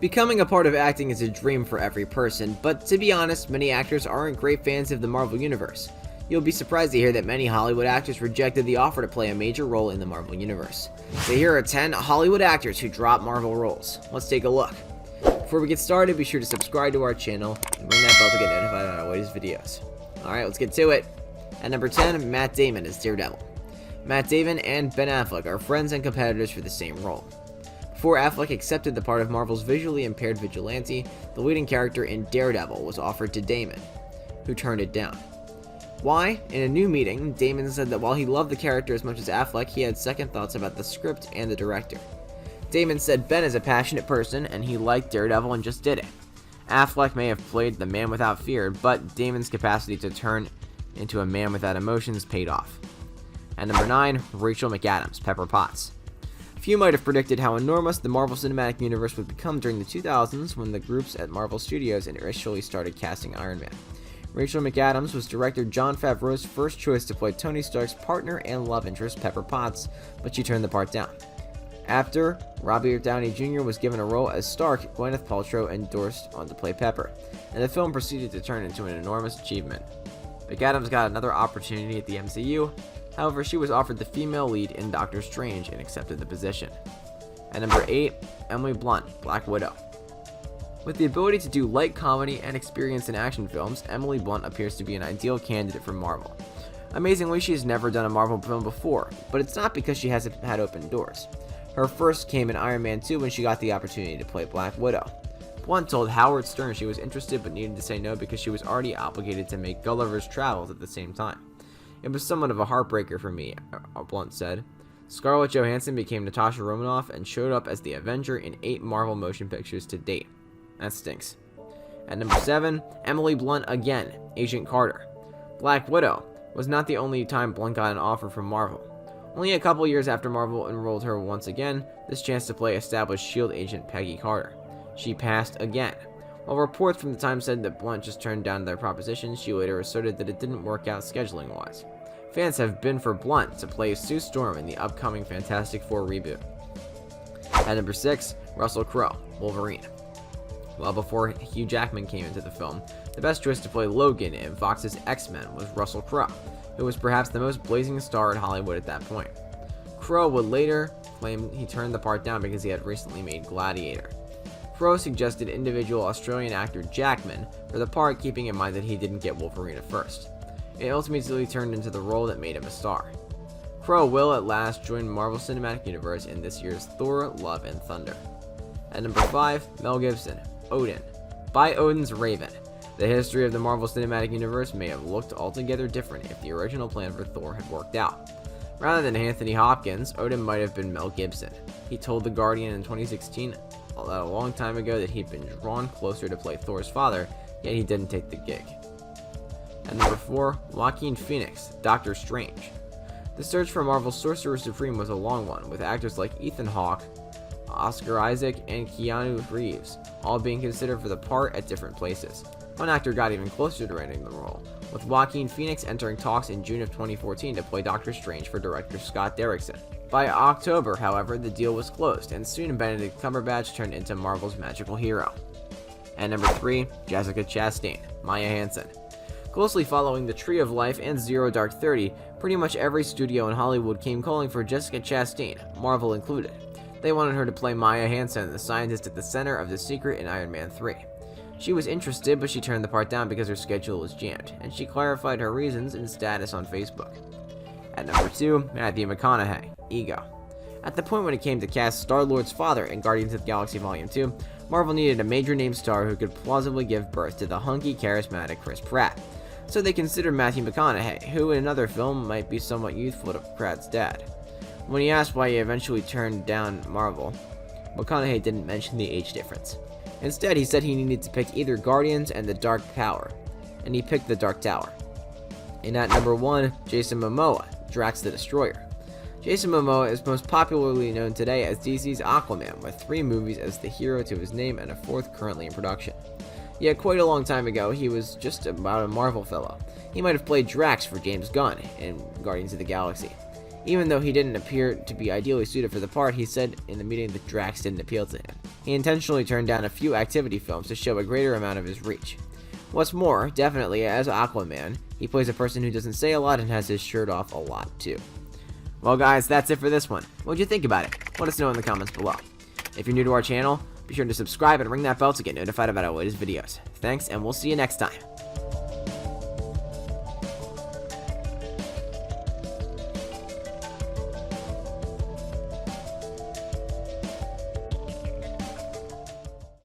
Becoming a part of acting is a dream for every person, but to be honest, many actors aren't great fans of the Marvel Universe. You'll be surprised to hear that many Hollywood actors rejected the offer to play a major role in the Marvel Universe. So here are 10 Hollywood actors who dropped Marvel roles. Let's take a look. Before we get started, be sure to subscribe to our channel and ring that bell to get notified on our latest videos. Alright, let's get to it. At number 10, Matt Damon as Daredevil. Matt Damon and Ben Affleck are friends and competitors for the same role. Before Affleck accepted the part of Marvel's visually impaired vigilante, the leading character in Daredevil was offered to Damon, who turned it down. Why? In a new meeting, Damon said that while he loved the character as much as Affleck, he had second thoughts about the script and the director. Damon said Ben is a passionate person and he liked Daredevil and just did it. Affleck may have played the man without fear, but Damon's capacity to turn into a man without emotions paid off. At number 9, Rachel McAdams, Pepper Potts. Few might have predicted how enormous the Marvel Cinematic Universe would become during the 2000s when the groups at Marvel Studios initially started casting Iron Man. Rachel McAdams was director Jon Favreau's first choice to play Tony Stark's partner and love interest, Pepper Potts, but she turned the part down. After Robert Downey Jr. was given a role as Stark, Gwyneth Paltrow endorsed on to play Pepper, and the film proceeded to turn into an enormous achievement. McAdams got another opportunity at the MCU. However, she was offered the female lead in Doctor Strange and accepted the position. At number 8, Emily Blunt, Black Widow. With the ability to do light comedy and experience in action films, Emily Blunt appears to be an ideal candidate for Marvel. Amazingly, she has never done a Marvel film before, but it's not because she hasn't had open doors. Her first came in Iron Man 2 when she got the opportunity to play Black Widow. Blunt told Howard Stern she was interested but needed to say no because she was already obligated to make Gulliver's Travels at the same time. It was somewhat of a heartbreaker for me, Blunt said. Scarlett Johansson became Natasha Romanoff and showed up as the Avenger in 8 Marvel motion pictures to date. That stinks. At number 7, Emily Blunt again, Agent Carter. Black Widow was not the only time Blunt got an offer from Marvel. Only a couple years after Marvel enrolled her once again, this chance to play established S.H.I.E.L.D. agent Peggy Carter. She passed again. While reports from the time said that Blunt just turned down their proposition, she later asserted that it didn't work out scheduling-wise. Fans have been for Blunt to play Sue Storm in the upcoming Fantastic Four reboot. At number 6, Russell Crowe, Wolverine. Well before Hugh Jackman came into the film, the best choice to play Logan in Fox's X-Men was Russell Crowe, who was perhaps the most blazing star in Hollywood at that point. Crowe would later claim he turned the part down because he had recently made Gladiator. Crowe suggested individual Australian actor Jackman for the part, keeping in mind that he didn't get Wolverine at first. It ultimately turned into the role that made him a star. Crowe will at last join Marvel Cinematic Universe in this year's Thor: Love and Thunder. At number 5, Mel Gibson, Odin. By Odin's Raven. The history of the Marvel Cinematic Universe may have looked altogether different if the original plan for Thor had worked out. Rather than Anthony Hopkins, Odin might have been Mel Gibson. He told The Guardian in 2016 a long time ago that he'd been drawn closer to play Thor's father, yet he didn't take the gig. At number 4, Joaquin Phoenix, Doctor Strange. The search for Marvel's Sorcerer Supreme was a long one, with actors like Ethan Hawke, Oscar Isaac, and Keanu Reeves all being considered for the part at different places. One actor got even closer to landing the role, with Joaquin Phoenix entering talks in June of 2014 to play Doctor Strange for director Scott Derrickson. By October, however, the deal was closed, and soon Benedict Cumberbatch turned into Marvel's magical hero. At number 3, Jessica Chastain, Maya Hansen. Closely following The Tree of Life and Zero Dark 30, pretty much every studio in Hollywood came calling for Jessica Chastain, Marvel included. They wanted her to play Maya Hansen, the scientist at the center of the secret in Iron Man 3. She was interested, but she turned the part down because her schedule was jammed, and she clarified her reasons in status on Facebook. At number 2, Matthew McConaughey, Ego. At the point when it came to cast Star-Lord's father in Guardians of the Galaxy Volume 2, Marvel needed a major name star who could plausibly give birth to the hunky, charismatic Chris Pratt. So they considered Matthew McConaughey, who in another film might be somewhat youthful to Pratt's dad. When he asked why he eventually turned down Marvel, McConaughey didn't mention the age difference. Instead, he said he needed to pick either Guardians and the Dark Tower, and he picked the Dark Tower. And at number 1, Jason Momoa, Drax the Destroyer. Jason Momoa is most popularly known today as DC's Aquaman, with 3 movies as the hero to his name and a 4th currently in production. Yet quite a long time ago, he was just about a Marvel fellow. He might have played Drax for James Gunn in Guardians of the Galaxy. Even though he didn't appear to be ideally suited for the part, he said in the meeting that Drax didn't appeal to him. He intentionally turned down a few activity films to show a greater amount of his reach. What's more, definitely as Aquaman, he plays a person who doesn't say a lot and has his shirt off a lot too. Well guys, that's it for this one. What'd you think about it? Let us know in the comments below. If you're new to our channel, be sure to subscribe and ring that bell to get notified about our latest videos. Thanks, and we'll see you next time.